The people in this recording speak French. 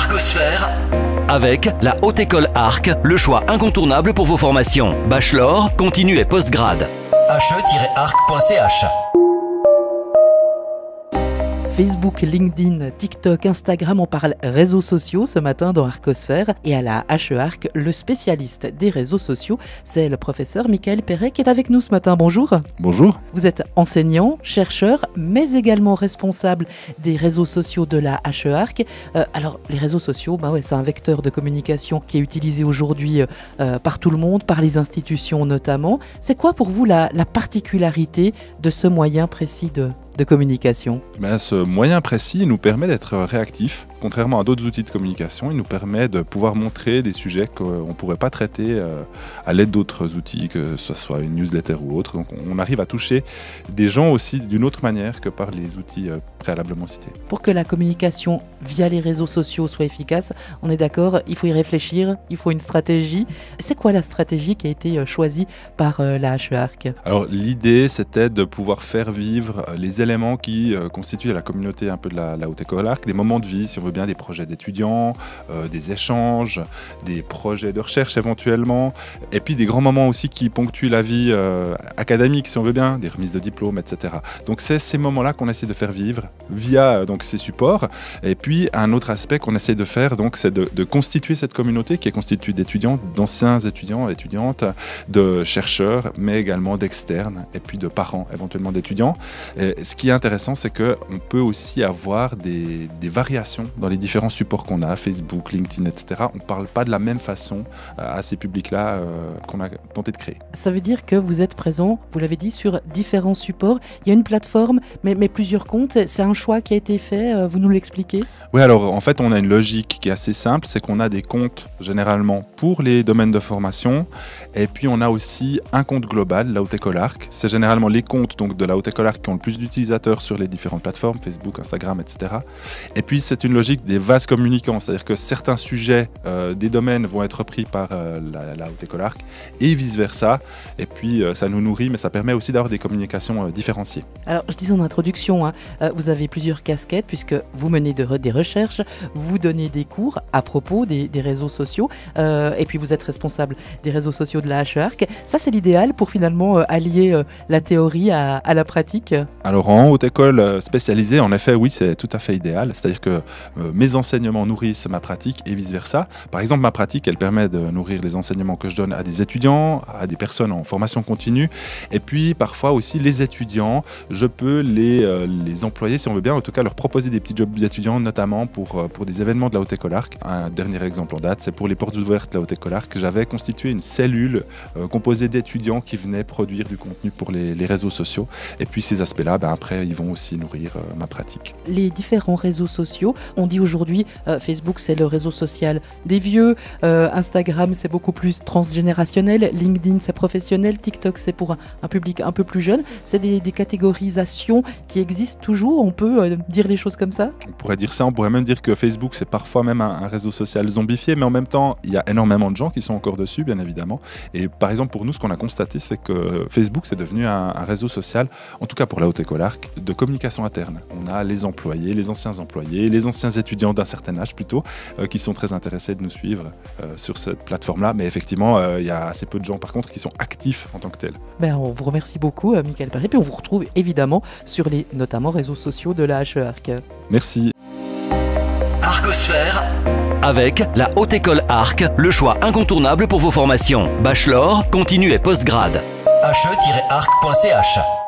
Arcosphère avec la Haute École Arc, le choix incontournable pour vos formations. Bachelor, continu et postgrad. he-arc.ch. Facebook, LinkedIn, TikTok, Instagram, on parle réseaux sociaux ce matin dans Arcosphère. Et à la HE-Arc, le spécialiste des réseaux sociaux, c'est le professeur Michael Perret qui est avec nous ce matin. Bonjour. Bonjour. Vous êtes enseignant, chercheur, mais également responsable des réseaux sociaux de la HE-Arc. Alors, les réseaux sociaux, c'est un vecteur de communication qui est utilisé aujourd'hui par tout le monde, par les institutions notamment. C'est quoi pour vous la particularité de ce moyen précis de communication? Ce moyen précis nous permet d'être réactif. Contrairement à d'autres outils de communication, il nous permet de pouvoir montrer des sujets qu'on ne pourrait pas traiter à l'aide d'autres outils, que ce soit une newsletter ou autre. Donc on arrive à toucher des gens aussi d'une autre manière que par les outils préalablement cités. Pour que la communication via les réseaux sociaux soit efficace, on est d'accord, il faut y réfléchir, il faut une stratégie. C'est quoi la stratégie qui a été choisie par la HE-Arc? Alors l'idée, c'était de pouvoir faire vivre les éléments qui constituent la communauté un peu de la Haute École Arc, des moments de vie, si on veut bien, des projets d'étudiants, des échanges, des projets de recherche éventuellement, et puis des grands moments aussi qui ponctuent la vie académique, si on veut bien, des remises de diplômes, etc. Donc c'est ces moments-là qu'on essaie de faire vivre via ces supports. Et puis un autre aspect qu'on essaie de faire, c'est de constituer cette communauté qui est constituée d'étudiants, d'anciens étudiants, étudiantes, de chercheurs, mais également d'externes, et puis de parents éventuellement d'étudiants. Et ce qui est intéressant, c'est qu'on peut aussi avoir des variations dans les différents supports qu'on a, Facebook, LinkedIn, etc. On ne parle pas de la même façon à ces publics-là qu'on a tenté de créer. Ça veut dire que vous êtes présent, vous l'avez dit, sur différents supports. Il y a une plateforme, mais plusieurs comptes. C'est un choix qui a été fait, vous nous l'expliquez? Oui, alors en fait, on a une logique qui est assez simple, c'est qu'on a des comptes généralement pour les domaines de formation, et puis on a aussi un compte global, la Haute École Arc. C'est généralement les comptes de la Haute École Arc qui ont le plus d'utilisateurs sur les différentes plateformes, Facebook, Instagram, etc. Et puis c'est une logique des vases communicants, c'est-à-dire que certains sujets des domaines vont être repris par la Haute École Arc et vice-versa. Et puis ça nous nourrit, mais ça permet aussi d'avoir des communications différenciées. Alors je disais en introduction, vous avez plusieurs casquettes puisque vous menez des recherches, vous donnez des cours à propos des réseaux sociaux et puis vous êtes responsable des réseaux sociaux de la HE-Arc. Ça c'est l'idéal pour finalement allier la théorie à la pratique? Alors en haute école spécialisée, en effet, oui, c'est tout à fait idéal. C'est-à-dire que mes enseignements nourrissent ma pratique et vice-versa. Par exemple, ma pratique, elle permet de nourrir les enseignements que je donne à des étudiants, à des personnes en formation continue. Et puis parfois aussi les étudiants, je peux les employer, si on veut bien, en tout cas leur proposer des petits jobs d'étudiants, notamment pour des événements de la Haute École Arc. Un dernier exemple en date, c'est pour les portes ouvertes de la Haute École Arc. J'avais constitué une cellule composée d'étudiants qui venaient produire du contenu pour les réseaux sociaux. Et puis ces aspects-là, après, ils vont aussi nourrir ma pratique. Les différents réseaux sociaux, on dit aujourd'hui, Facebook c'est le réseau social des vieux, Instagram c'est beaucoup plus transgénérationnel, LinkedIn c'est professionnel, TikTok c'est pour un public un peu plus jeune. C'est des catégorisations qui existent toujours, on peut dire les choses comme ça? On pourrait dire ça, on pourrait même dire que Facebook c'est parfois même un réseau social zombifié, mais en même temps il y a énormément de gens qui sont encore dessus, bien évidemment. Et par exemple pour nous, ce qu'on a constaté, c'est que Facebook c'est devenu un réseau social, en tout cas pour la Haute École Arc, de communication interne. On a les employés, les anciens étudiants d'un certain âge plutôt, qui sont très intéressés de nous suivre sur cette plateforme-là. Mais effectivement, il y a assez peu de gens par contre qui sont actifs en tant que tels. On vous remercie beaucoup, Michael Perret, et on vous retrouve évidemment sur les notamment réseaux sociaux de la HE-Arc. Merci. Arcosphère avec la Haute École Arc, le choix incontournable pour vos formations. Bachelor, continu et postgrad. he-arc.ch.